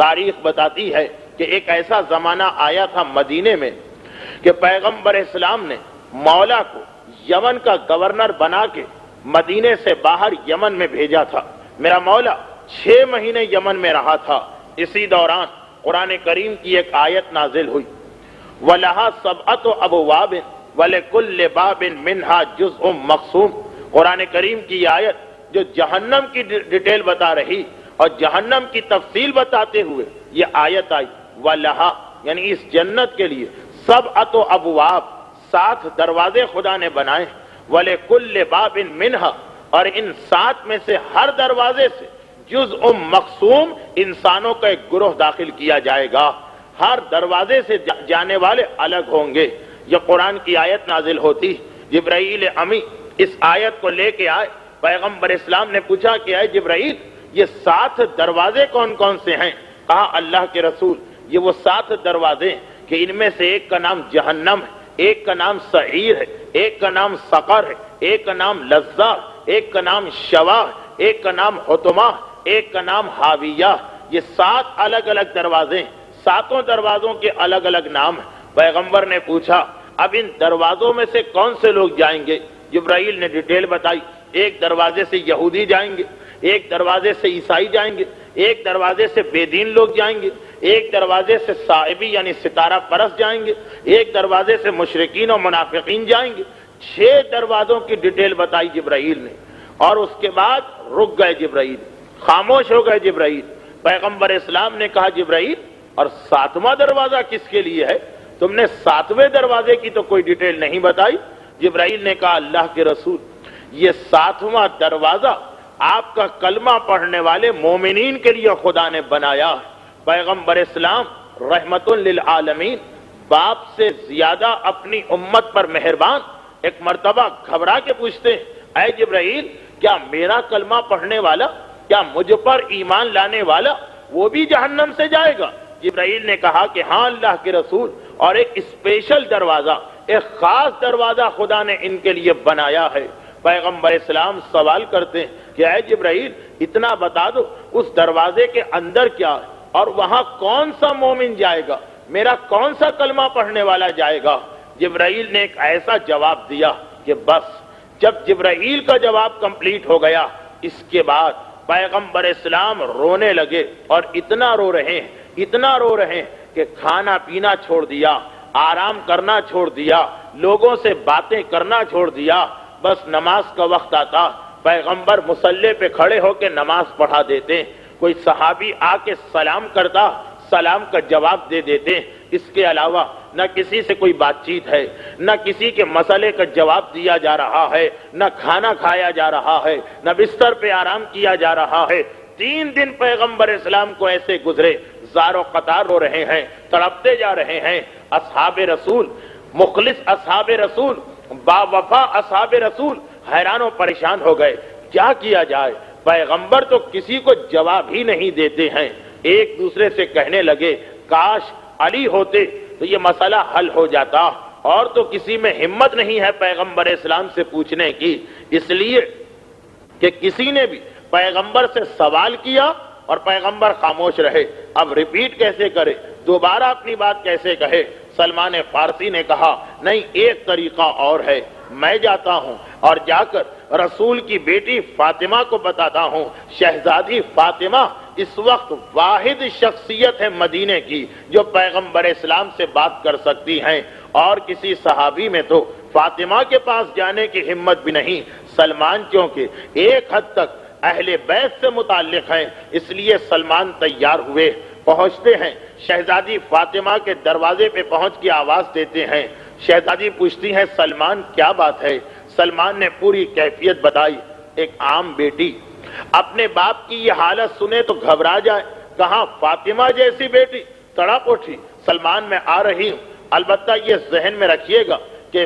تاریخ بتاتی ہے کہ ایک ایسا زمانہ آیا تھا مدینے میں کہ پیغمبر اسلام نے مولا کو یمن کا گورنر بنا کے مدینے سے باہر یمن میں بھیجا تھا۔ میرا مولا 6 مہینے یمن میں رہا تھا۔ اسی دوران قرآن کریم کی ایک آیت نازل ہوئی، وَلَهَا سَبْعَةُ أَبْوَابٍ وَلِكُلِّ بَابٍ مِّنْهَا جُزْءٌ مَقْسُومٌ۔ قرآن کریم کی آیت جو جہنم کی ڈیٹیل بتا رہی اور جہنم کی تفصیل بتاتے ہوئے یہ آیت آئی، وَلَهَا یعنی اس جنت کے لیے سبعۃ ابواب 7 دروازے خدا نے بنائے، وَلِكُلِّ بَابٍ مِّنْهَا اور ان 7 میں سے ہر دروازے سے جزء مقسوم انسانوں کا ایک گروہ داخل کیا جائے گا، ہر دروازے سے جانے والے الگ ہوں گے۔ یہ قرآن کی آیت نازل ہوتی، جبرائیل امی اس آیت کو لے کے آئے، پیغمبر اسلام نے پوچھا کہ اے جبرائیل یہ 7 دروازے کون کون سے ہیں؟ کہا اللہ کے رسول یہ وہ 7 دروازے کہ ان میں سے ایک کا نام جہنم ہے، ایک کا نام سعیر ہے، ایک کا نام سقر ہے، ایک کا نام لظہ، ایک کا نام شوا، ایک کا نام حطمہ، ایک کا نام حاویہ۔ یہ 7 الگ الگ دروازے، 7 دروازوں کے الگ الگ نام ہیں۔ پیغمبر نے پوچھا اب ان دروازوں میں سے کون سے لوگ جائیں گے؟ جبرائیل نے ڈیٹیل بتائی، ایک دروازے سے یہودی جائیں گے، ایک دروازے سے عیسائی جائیں گے، ایک دروازے سے بے دین لوگ جائیں گے، ایک دروازے سے صائبی یعنی ستارہ پرست جائیں گے، ایک دروازے سے مشرکین اور منافقین جائیں گے۔ 6 دروازوں کی ڈیٹیل بتائی جبرائیل نے، اور اس کے بعد رک گئے جبرائیل، خاموش ہو گئے جبرائیل۔ پیغمبر اسلام نے کہا جبرائیل اور 7واں دروازہ کس کے لیے ہے؟ تم نے 7ویں دروازے کی تو کوئی ڈیٹیل نہیں بتائی۔ جبرائیل نے کہا اللہ کے رسول یہ 7واں دروازہ آپ کا کلمہ پڑھنے والے مومنین کے لیے خدا نے بنایا ہے۔ پیغمبر اسلام رحمت للعالمین، باپ سے زیادہ اپنی امت پر مہربان، ایک مرتبہ گھبرا کے پوچھتے ہیں اے جبرائیل کیا میرا کلمہ پڑھنے والا، کیا مجھ پر ایمان لانے والا وہ بھی جہنم سے جائے گا؟ جبرائیل نے کہا کہ ہاں اللہ کے رسول، اور ایک اسپیشل دروازہ، ایک خاص دروازہ خدا نے ان کے لیے بنایا ہے۔ پیغمبر اسلام سوال کرتے ہیں کہ اے جبرائیل اتنا بتا دو اس دروازے کے اندر کیا ہے اور وہاں کون سا مومن جائے گا، میرا کون سا کلمہ پڑھنے والا جائے گا؟ جبرائیل نے ایک ایسا جواب دیا کہ بس جب جبرائیل کا جواب کمپلیٹ ہو گیا اس کے بعد پیغمبر اسلام رونے لگے، اور اتنا رو رہے ہیں، اتنا رو رہے ہیں کہ کھانا پینا چھوڑ دیا، آرام کرنا چھوڑ دیا، لوگوں سے باتیں کرنا چھوڑ دیا، بس نماز کا وقت آتا پیغمبر مصلی پہ کھڑے ہو کے نماز پڑھا دیتے، کوئی صحابی آ کے سلام کرتا، سلام کا جواب دے دیتے۔ اس کے علاوہ نہ کسی سے کوئی بات چیت ہے، نہ کسی کے مسئلے کا جواب دیا جا رہا ہے، نہ کھانا کھایا جا رہا ہے، نہ بستر پہ آرام کیا جا رہا ہے۔ 3 دن پیغمبر اسلام کو ایسے گزرے، زار و قطار رو رہے ہیں، تڑپتے جا رہے ہیں۔ اصحاب رسول، مخلص اصحاب رسول، با وفا اصحاب رسول حیران و پریشان ہو گئے، کیا کیا جائے؟ پیغمبر تو کسی کو جواب ہی نہیں دیتے ہیں۔ ایک دوسرے سے کہنے لگے کاش علی ہوتے تو یہ مسئلہ حل ہو جاتا، اور تو کسی میں ہمت نہیں ہے پیغمبر اسلام سے پوچھنے کی، اس لیے کہ کسی نے بھی پیغمبر سے سوال کیا اور پیغمبر خاموش رہے۔ اب ریپیٹ کیسے کرے، دوبارہ اپنی بات کیسے کہے؟ سلمان فارسی نے کہا نہیں ایک طریقہ اور ہے، میں جاتا ہوں اور جا کر رسول کی بیٹی فاطمہ کو بتاتا ہوں، شہزادی فاطمہ اس وقت واحد شخصیت ہے مدینے کی جو پیغمبر اسلام سے بات کر سکتی ہیں، اور کسی صحابی میں تو فاطمہ کے پاس جانے کی ہمت بھی نہیں۔ سلمان چونکہ ایک حد تک اہل بیت سے متعلق ہیں، اس لیے سلمان تیار ہوئے، پہنچتے ہیں، شہزادی فاطمہ کے دروازے پہ پہنچ کے آواز دیتے ہیں۔ شہزادی پوچھتی ہیں سلمان کیا بات ہے؟ سلمان نے پوری کیفیت بتائی۔ ایک عام بیٹی اپنے باپ کی یہ حالت سنے تو گھبرا جائے، کہاں فاطمہ جیسی بیٹی، تڑپ اٹھی، سلمان میں آ رہی ہوں، البتہ یہ ذہن میں رکھیے گا کہ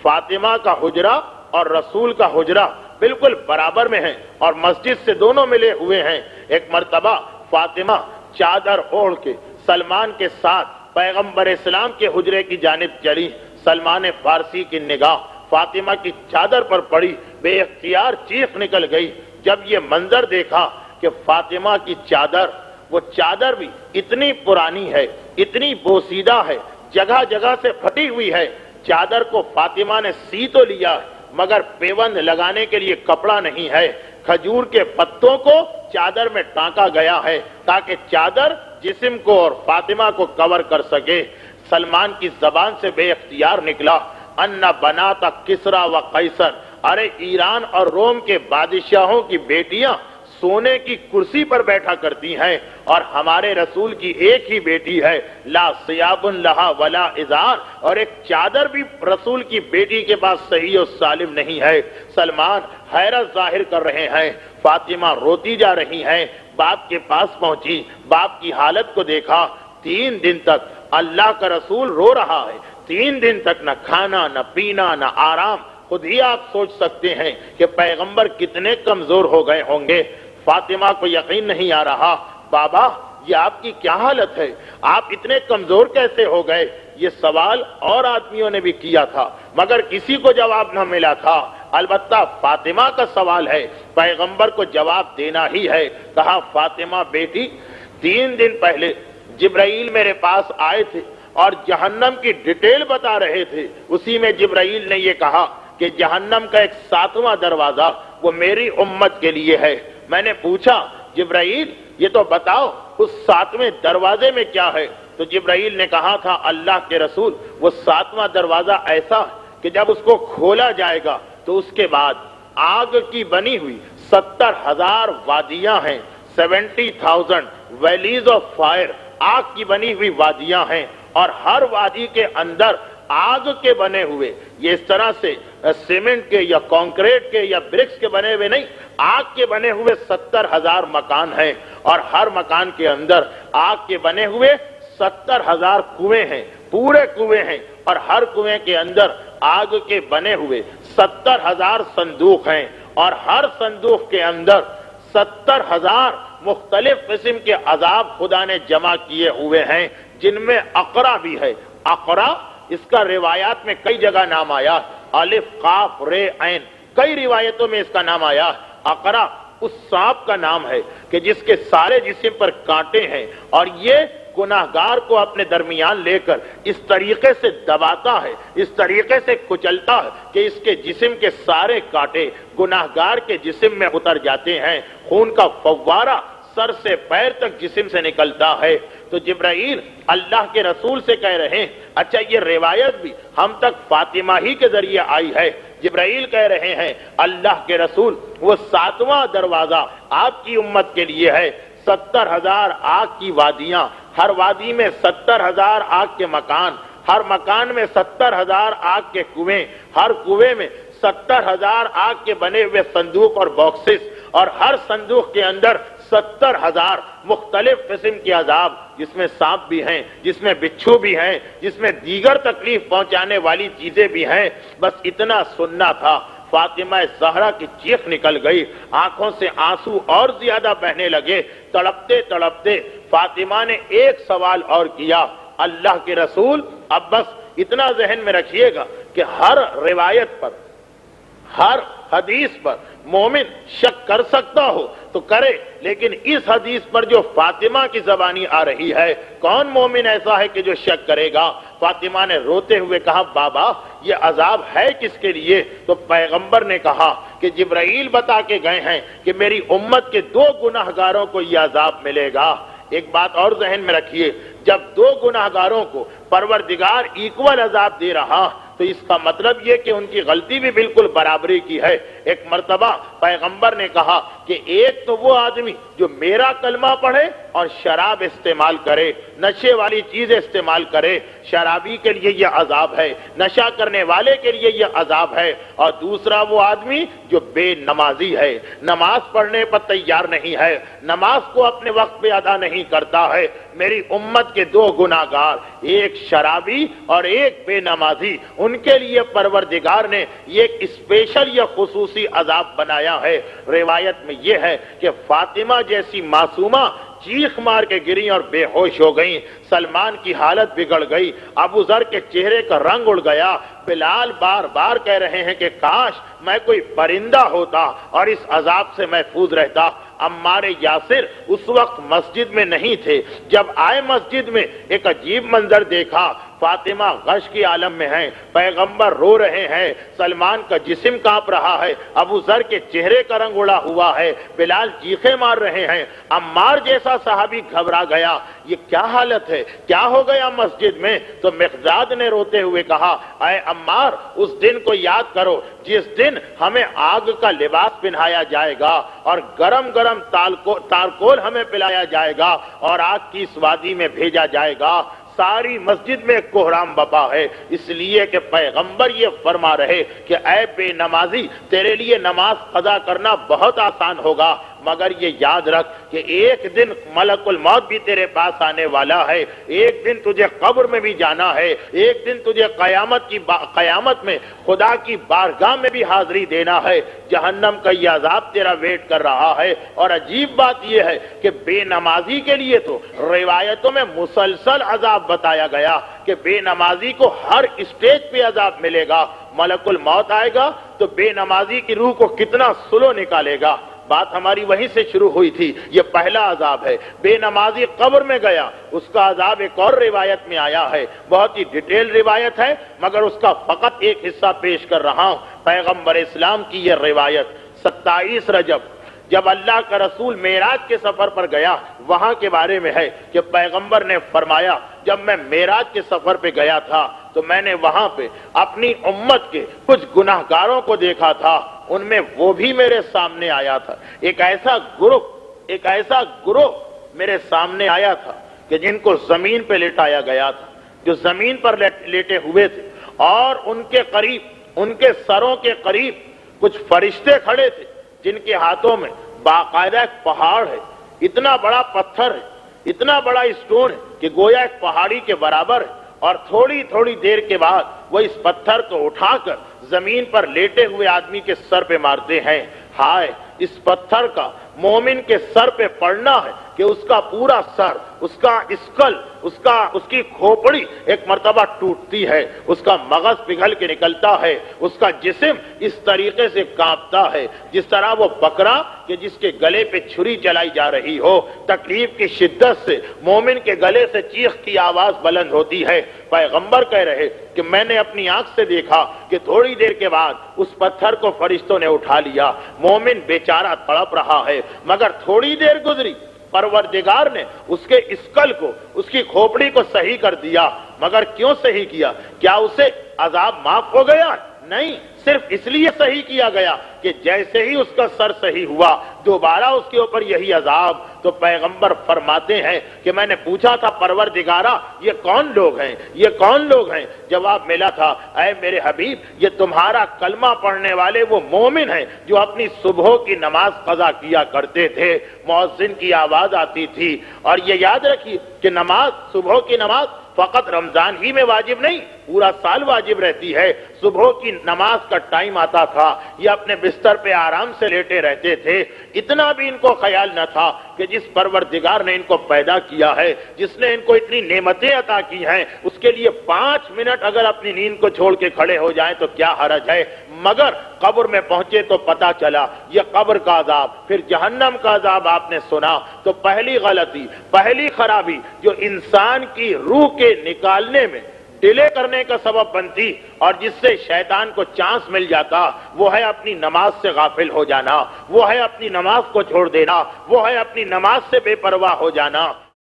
فاطمہ کا حجرہ اور رسول کا حجرہ بالکل برابر میں ہیں اور مسجد سے دونوں ملے ہوئے ہیں۔ ایک مرتبہ فاطمہ چادر اوڑھ کے سلمان کے ساتھ پیغمبر اسلام کے حجرے کی جانب چلی، سلمان فارسی کی نگاہ فاطمہ کی چادر پر پڑی، بے اختیار چیخ نکل گئی جب یہ منظر دیکھا کہ فاطمہ کی چادر وہ چادر بھی اتنی پرانی ہے، اتنی بوسیدہ ہے، جگہ جگہ سے پھٹی ہوئی ہے۔ چادر کو فاطمہ نے سی تو لیا مگر پیوند لگانے کے لیے کپڑا نہیں ہے، کھجور کے پتوں کو چادر میں ٹانکا گیا ہے تاکہ چادر جسم کو اور فاطمہ کو کور کر سکے۔ سلمان کی زبان سے بے اختیار نکلا، ان بنات کسرا و قیصر، ارے ایران اور روم کے بادشاہوں کی بیٹیاں سونے کی کرسی پر بیٹھا کرتی ہیں اور ہمارے رسول کی ایک ہی بیٹی ہے، لا ثیاب لہا ولا ازار، اور ایک چادر بھی رسول کی بیٹی کے پاس صحیح و سالم نہیں ہے۔ سلمان حیرت ظاہر کر رہے ہیں، فاطمہ روتی جا رہی ہیں، باپ کے پاس پہنچی، باپ کی حالت کو دیکھا، 3 دن تک اللہ کا رسول رو رہا ہے، 3 دن تک نہ کھانا نہ پینا نہ آرام۔ خود ہی آپ سوچ سکتے ہیں کہ پیغمبر کتنے کمزور ہو گئے ہوں گے۔ فاطمہ کو یقین نہیں آ رہا، بابا یہ آپ کی کیا حالت ہے، آپ اتنے کمزور کیسے ہو گئے؟ یہ سوال اور آدمیوں نے بھی کیا تھا مگر کسی کو جواب نہ ملا تھا، البتہ فاطمہ کا سوال ہے، پیغمبر کو جواب دینا ہی ہے۔ کہا فاطمہ بیٹی، 3 دن پہلے جبرائیل میرے پاس آئے تھے اور جہنم کی ڈیٹیل بتا رہے تھے، اسی میں جبرائیل نے یہ کہا کہ جہنم کا ایک 7واں دروازہ وہ میری امت کے لیے ہے۔ میں نے پوچھا جبرائیل یہ تو بتاؤ اس 7ویں دروازے میں کیا ہے؟ تو جبرائیل نے کہا تھا اللہ کے رسول وہ 7واں دروازہ ایسا ہے کہ جب اس کو کھولا جائے گا تو اس کے بعد آگ کی بنی ہوئی 70,000 وادیاں ہیں، 70,000 ویلیز آف فائر، آگ کی بنی ہوئی وادیاں ہیں، اور ہر وادی کے اندر آگ کے بنے ہوئے، یہ اس طرح سے سیمنٹ کے یا کانکریٹ کے یا برکس کے بنے ہوئے نہیں، آگ کے بنے ہوئے 70,000 مکان ہیں، اور ہر مکان کے اندر آگ کے بنے ہوئے 70,000 کنویں ہیں، پورے کنویں ہیں، اور ہر کنویں کے اندر آگ کے بنے ہوئے 70,000 صندوق ہیں، اور ہر صندوق کے اندر 70,000 مختلف قسم کے عذاب خدا نے جمع کیے ہوئے ہیں، جن میں اقرا بھی ہے۔ اقرا اس کا روایات میں کئی جگہ نام آیا، الف قاف رے عین، کئی روایتوں میں اس کا نام آیا۔ اقرا اس سانپ کا نام ہے کہ جس کے سارے جسم پر کانٹے ہیں، اور یہ گناہگار کو اپنے درمیان لے کر اس طریقے سے دباتا ہے، اس طریقے سے کچلتا ہے کہ اس کے جسم کے سارے کانٹے گناہگار کے جسم میں اتر جاتے ہیں، خون کا فوارہ سر سے پیر تک جسم سے نکلتا ہے۔ تو جبرائیل اللہ کے رسول سے کہہ رہے ہیں، اچھا یہ روایت بھی ہم تک فاطمہ ہی کے ذریعے آئی ہے۔ جبرائیل کہہ رہے ہیں اللہ کے رسول وہ 7واں دروازہ آپ کی امت کے لیے ہے، 70,000 آگ کی وادیاں، ہر وادی میں 70,000 آگ کے مکان، ہر مکان میں 70,000 آگ کے کنویں، ہر کنویں میں 70,000 آگ کے بنے ہوئے صندوق اور باکسز، اور ہر صندوق کے اندر 70,000 مختلف قسم کے عذاب، جس میں سانپ بھی ہیں، جس میں بچھو بھی ہیں، جس میں دیگر تکلیف پہنچانے والی چیزیں بھی ہیں۔ بس اتنا سننا تھا، فاطمہ زہرا کی چیخ نکل گئی، آنکھوں سے آنسو اور زیادہ بہنے لگے، تڑپتے تڑپتے فاطمہ نے ایک سوال اور کیا، اللہ کے رسول اب بس اتنا ذہن میں رکھیے گا کہ ہر روایت پر، ہر حدیث پر مومن شک کر سکتا ہو تو کرے، لیکن اس حدیث پر جو فاطمہ کی زبانی آ رہی ہے، کون مومن ایسا ہے کہ جو شک کرے گا؟ فاطمہ نے روتے ہوئے کہا بابا یہ عذاب ہے کس کے لیے؟ تو پیغمبر نے کہا کہ جبرائیل بتا کے گئے ہیں کہ میری امت کے 2 گناہگاروں کو یہ عذاب ملے گا۔ ایک بات اور ذہن میں رکھیے، جب 2 گناہگاروں کو پروردگار ایکول عذاب دے رہا تو اس کا مطلب یہ کہ ان کی غلطی بھی بالکل برابری کی ہے۔ ایک مرتبہ پیغمبر نے کہا کہ ایک تو وہ آدمی جو میرا کلمہ پڑھے اور شراب استعمال کرے، نشے والی چیز استعمال کرے، شرابی کے لیے یہ عذاب ہے، نشہ کرنے والے کے لیے یہ عذاب ہے، اور دوسرا وہ آدمی جو بے نمازی ہے، نماز پڑھنے پر تیار نہیں ہے، نماز کو اپنے وقت پہ ادا نہیں کرتا ہے۔ میری امت کے 2 گناہگار، ایک شرابی اور ایک بے نمازی، ان کے لیے پروردگار نے یہ ایک اسپیشل یا خصوصی عذاب بنایا ہے۔ روایت میں یہ ہے کہ فاطمہ جیسی معصومہ چیخ مار کے گری اور بے ہوش ہو گئیں، سلمان کی حالت بگڑ گئی، ابو ذر کے چہرے کا رنگ اڑ گیا، بلال بار بار کہہ رہے ہیں کہ کاش میں کوئی پرندہ ہوتا اور اس عذاب سے محفوظ رہتا۔ عمار یاسر اس وقت مسجد میں نہیں تھے. جب آئے مسجد میں ایک عجیب منظر دیکھا. فاطمہ غش کی عالم میں ہیں, پیغمبر رو رہے ہیں, سلمان کا جسم کانپ رہا ہے, ابو ذر کے چہرے کا رنگ اڑا ہوا ہے, بلال چیخیں مار رہے ہیں. عمار جیسا صحابی گھبرا گیا, یہ کیا حالت ہے, کیا ہو گیا مسجد میں؟ تو مقداد نے روتے ہوئے کہا, اے عمار, اس دن کو یاد کرو جس دن ہمیں آگ کا لباس پہنایا جائے گا اور گرم گرم تارکول ہمیں پلایا جائے گا اور آگ کی اس وادی میں بھیجا جائے گا. ساری مسجد میں کوہرام بپا ہے, اس لیے کہ پیغمبر یہ فرما رہے کہ اے بے نمازی, تیرے لیے نماز قضا کرنا بہت آسان ہوگا, مگر یہ یاد رکھ کہ ایک دن ملک الموت بھی تیرے پاس آنے والا ہے, ایک دن تجھے قبر میں بھی جانا ہے, ایک دن تجھے قیامت میں خدا کی بارگاہ میں بھی حاضری دینا ہے. جہنم کا یہ عذاب تیرا ویٹ کر رہا ہے. اور عجیب بات یہ ہے کہ بے نمازی کے لیے تو روایتوں میں مسلسل عذاب بتایا گیا کہ بے نمازی کو ہر اسٹیج پہ عذاب ملے گا. ملک الموت آئے گا تو بے نمازی کی روح کو کتنا سلو نکالے گا. بات ہماری وہیں سے شروع ہوئی تھی. یہ پہلا عذاب ہے. بے نمازی قبر میں گیا, اس کا عذاب ایک اور روایت میں آیا ہے, بہت ہی ڈیٹیل روایت ہے, مگر اس کا فقط ایک حصہ پیش کر رہا ہوں. پیغمبر اسلام کی یہ روایت 27 رجب جب اللہ کا رسول معراج کے سفر پر گیا, وہاں کے بارے میں ہے کہ پیغمبر نے فرمایا, جب میں معراج کے سفر پہ گیا تھا تو میں نے وہاں پہ اپنی امت کے کچھ گناہگاروں کو دیکھا تھا. ان میں وہ بھی میرے سامنے آیا تھا. ایک ایسا گروہ میرے سامنے آیا تھا کہ جن کو زمین پہ لٹایا گیا تھا, جو زمین پر لیٹے ہوئے تھے, اور ان کے قریب, ان کے سروں کے قریب کچھ فرشتے کھڑے تھے جن کے ہاتھوں میں باقاعدہ ایک پہاڑ ہے, اتنا بڑا پتھر ہے, اتنا بڑا اسٹون ہے کہ گویا ایک پہاڑی کے برابر ہے. اور تھوڑی تھوڑی دیر کے بعد وہ اس پتھر کو اٹھا کر زمین پر لیٹے ہوئے آدمی کے سر پہ مارتے ہیں. ہائے, اس پتھر کا مومن کے سر پہ پڑنا ہے کہ اس کا پورا سر, اس کا اسکل, اس کی کھوپڑی ایک مرتبہ ٹوٹتی ہے, اس کا مغز پگھل کے نکلتا ہے, اس کا جسم اس طریقے سے کانپتا ہے جس طرح وہ بکرا کہ جس کے گلے پہ چھری چلائی جا رہی ہو. تکلیف کی شدت سے مومن کے گلے سے چیخ کی آواز بلند ہوتی ہے. پیغمبر کہہ رہے کہ میں نے اپنی آنکھ سے دیکھا کہ تھوڑی دیر کے بعد اس پتھر کو فرشتوں نے اٹھا لیا. مومن بیچارہ تڑپ رہا ہے, مگر تھوڑی دیر گزری, پروردگار نے اس کے اسکل کو, اس کی کھوپڑی کو صحیح کر دیا. مگر کیوں صحیح کیا؟ کیا اسے عذاب معاف ہو گیا؟ نہیں, صرف اس لیے صحیح کیا گیا کہ جیسے ہی اس کا سر صحیح ہوا دوبارہ اس کے اوپر یہی عذاب. تو پیغمبر فرماتے ہیں کہ میں نے پوچھا تھا, پروردگارا یہ کون لوگ ہیں, یہ کون لوگ ہیں؟ جواب ملا تھا, اے میرے حبیب, یہ تمہارا کلمہ پڑھنے والے وہ مومن ہیں جو اپنی صبح کی نماز قضا کیا کرتے تھے. مؤذن کی آواز آتی تھی. اور یہ یاد رکھیے کہ نماز, صبح کی نماز فقط رمضان ہی میں واجب نہیں, پورا سال واجب رہتی ہے. صبح کی نماز کا ٹائم آتا تھا, یہ اپنے بستر پہ آرام سے لیٹے رہتے تھے. اتنا بھی ان کو خیال نہ تھا کہ جس پروردگار نے ان کو پیدا کیا ہے, جس نے ان کو اتنی نعمتیں عطا کی ہیں, اس کے لیے 5 منٹ اگر اپنی نیند کو چھوڑ کے کھڑے ہو جائیں تو کیا حرج ہے. مگر قبر میں پہنچے تو پتا چلا یہ قبر کا عذاب, پھر جہنم کا عذاب آپ نے سنا. تو پہلی غلطی, پہلی خرابی جو انسان کی روح کے نکالنے میں ڈیلے کرنے کا سبب بنتی اور جس سے شیطان کو چانس مل جاتا, وہ ہے اپنی نماز سے غافل ہو جانا, وہ ہے اپنی نماز کو چھوڑ دینا, وہ ہے اپنی نماز سے بے پرواہ ہو جانا.